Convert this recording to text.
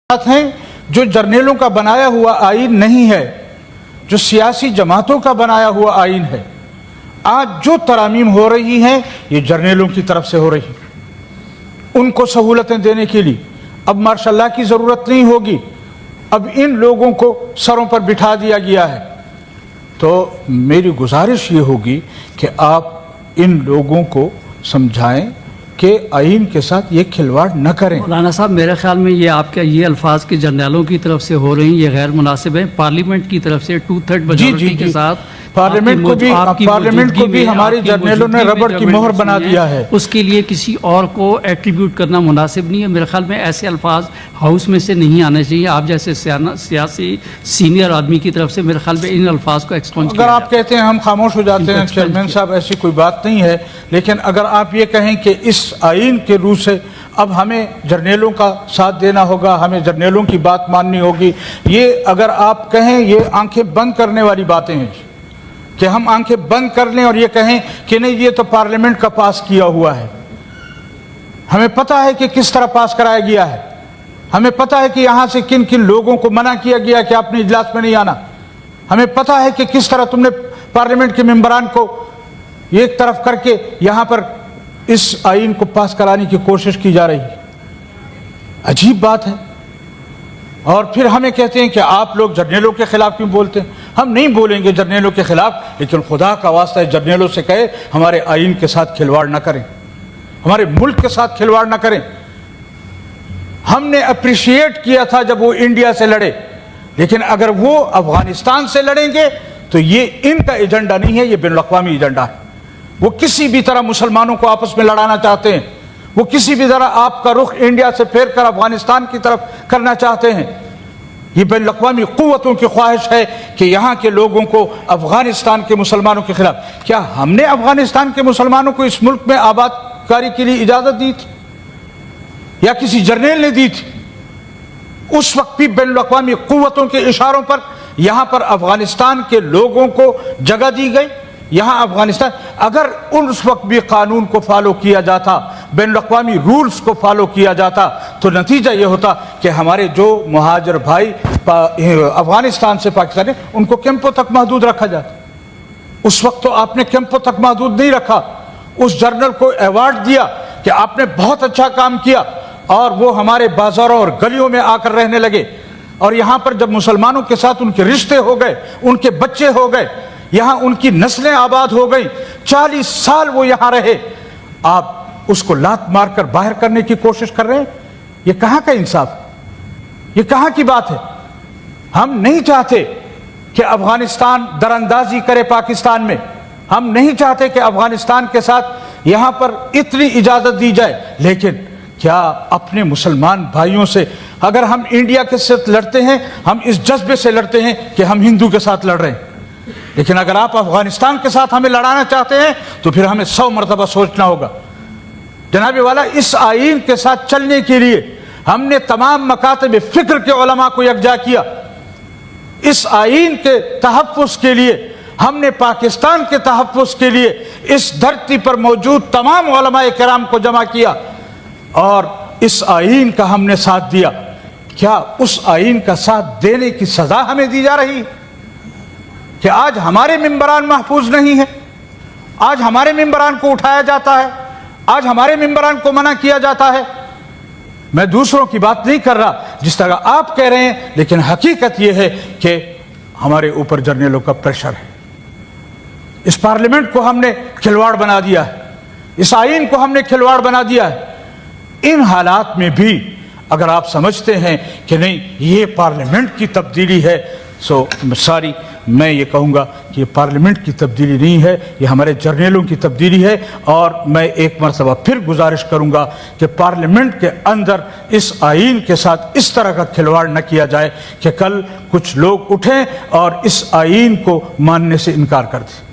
ہیں جو جرنیلوں کا بنایا ہوا آئین نہیں ہے، جو سیاسی جماعتوں کا بنایا ہوا آئین ہے۔ آج جو ترامیم ہو رہی ہیں یہ جرنیلوں کی طرف سے ہو رہی ہیں، ان کو سہولتیں دینے کے لیے اب مارشل لا کی ضرورت نہیں ہوگی، اب ان لوگوں کو سروں پر بٹھا دیا گیا ہے۔ تو میری گزارش یہ ہوگی کہ آپ ان لوگوں کو سمجھائیں کہ آئین کے ساتھ یہ کھلواڑ نہ کریں۔ مولانا صاحب، میرے خیال میں یہ آپ کے یہ الفاظ کے جرنیلوں کی طرف سے ہو رہی ہیں، یہ غیر مناسب ہیں۔ پارلیمنٹ کی طرف سے 2/3 میجورٹی کے ساتھ پارلیمنٹ کو بھی ہمارے جرنیلوں نے ربڑ کی مہر بنا دیا ہے، اس کے لیے کسی اور کو ایٹریبیوٹ کرنا مناسب نہیں ہے۔ میرے خیال میں ایسے الفاظ ہاؤس میں سے نہیں آنے چاہیے۔ آپ جیسے سیاسی سینئر آدمی کی طرف سے میرے خیال میں ان الفاظ کو ایکسپنج اگر آپ کہتے ہیں ہم خاموش ہو جاتے ہیں چیئرمین صاحب، ایسی کوئی بات نہیں ہے، لیکن اگر آپ یہ کہیں کہ اس آئین کے روح سے اب ہمیں جرنیلوں کا ساتھ دینا ہوگا، ہمیں جرنیلوں کی بات ماننی ہوگی، یہ اگر آپ کہیں یہ آنکھیں بند کرنے والی باتیں ہیں کہ ہم آنکھیں بند کر لیں اور یہ کہیں کہ نہیں یہ تو پارلیمنٹ کا پاس کیا ہوا ہے۔ ہمیں پتہ ہے کہ کس طرح پاس کرایا گیا ہے، ہمیں پتہ ہے کہ یہاں سے کن کن لوگوں کو منع کیا گیا کہ اپنے اجلاس میں نہیں آنا، ہمیں پتہ ہے کہ کس طرح تم نے پارلیمنٹ کے ممبران کو ایک طرف کر کے یہاں پر اس آئین کو پاس کرانے کی کوشش کی جا رہی ہے۔ عجیب بات ہے۔ اور پھر ہمیں کہتے ہیں کہ آپ لوگ جرنیلوں کے خلاف کیوں بولتے ہیں؟ ہم نہیں بولیں گے جرنیلوں کے خلاف، لیکن خدا کا واسطہ ہے جرنیلوں سے کہے ہمارے آئین کے ساتھ کھلواڑ نہ کریں، ہمارے ملک کے ساتھ کھلواڑ نہ کریں۔ ہم نے اپریشیٹ کیا تھا جب وہ انڈیا سے لڑے، لیکن اگر وہ افغانستان سے لڑیں گے تو یہ ان کا ایجنڈا نہیں ہے، یہ بین الاقوامی ایجنڈا ہے۔ وہ کسی بھی طرح مسلمانوں کو آپس میں لڑانا چاہتے ہیں، وہ کسی بھی طرح آپ کا رخ انڈیا سے پھیر کر افغانستان کی طرف کرنا چاہتے ہیں۔ یہ بین الاقوامی قوتوں کی خواہش ہے کہ یہاں کے لوگوں کو افغانستان کے مسلمانوں کے خلاف۔ کیا ہم نے افغانستان کے مسلمانوں کو اس ملک میں آباد کاری کے لیے اجازت دی تھی یا کسی جرنیل نے دی تھی؟ اس وقت بھی بین الاقوامی قوتوں کے اشاروں پر یہاں پر افغانستان کے لوگوں کو جگہ دی گئی۔ یہاں افغانستان اگر اس وقت بھی قانون کو فالو کیا جاتا، بین الاقوامی رولز کو فالو کیا جاتا، تو نتیجہ یہ ہوتا کہ ہمارے جو مہاجر بھائی افغانستان سے پاکستان ان کو کیمپوں تک محدود رکھا جاتا۔ اس وقت تو آپ نے کیمپوں تک محدود نہیں رکھا، اس جرنل کو ایوارڈ دیا کہ آپ نے بہت اچھا کام کیا، اور وہ ہمارے بازاروں اور گلیوں میں آ کر رہنے لگے۔ اور یہاں پر جب مسلمانوں کے ساتھ ان کے رشتے ہو گئے، ان کے بچے ہو گئے، یہاں ان کی نسلیں آباد ہو گئیں، 40 سال وہ یہاں رہے، آپ اس کو لات مار کر باہر کرنے کی کوشش کر رہے ہیں۔ یہ کہاں کا انصاف، یہ کہاں کی بات ہے؟ ہم نہیں چاہتے کہ افغانستان دراندازی کرے پاکستان میں، ہم نہیں چاہتے کہ افغانستان کے ساتھ یہاں پر اتنی اجازت دی جائے، لیکن کیا اپنے مسلمان بھائیوں سے اگر ہم انڈیا کے ساتھ لڑتے ہیں، ہم اس جذبے سے لڑتے ہیں کہ ہم ہندو کے ساتھ لڑ رہے ہیں، لیکن اگر آپ افغانستان کے ساتھ ہمیں لڑانا چاہتے ہیں تو پھر ہمیں 100 مرتبہ سوچنا ہوگا۔ جناب والا، اس آئین کے ساتھ چلنے کے لیے ہم نے تمام مکاتب فکر کے علماء کو یکجا کیا، اس آئین کے تحفظ کے لیے ہم نے پاکستان کے تحفظ کے لیے اس دھرتی پر موجود تمام علماء کرام کو جمع کیا اور اس آئین کا ہم نے ساتھ دیا۔ کیا اس آئین کا ساتھ دینے کی سزا ہمیں دی جا رہی کہ آج ہمارے ممبران محفوظ نہیں ہیں، آج ہمارے ممبران کو اٹھایا جاتا ہے، آج ہمارے ممبران کو منع کیا جاتا ہے؟ میں دوسروں کی بات نہیں کر رہا جس طرح آپ کہہ رہے ہیں، لیکن حقیقت یہ ہے کہ ہمارے اوپر جرنیلوں کا پریشر ہے۔ اس پارلیمنٹ کو ہم نے کھلواڑ بنا دیا ہے، اس آئین کو ہم نے کھلواڑ بنا دیا ہے۔ ان حالات میں بھی اگر آپ سمجھتے ہیں کہ نہیں یہ پارلیمنٹ کی تبدیلی ہے، میں یہ کہوں گا کہ یہ پارلیمنٹ کی تبدیلی نہیں ہے، یہ ہمارے جرنیلوں کی تبدیلی ہے۔ اور میں ایک مرتبہ پھر گزارش کروں گا کہ پارلیمنٹ کے اندر اس آئین کے ساتھ اس طرح کا کھلواڑ نہ کیا جائے کہ کل کچھ لوگ اٹھیں اور اس آئین کو ماننے سے انکار کر دیں۔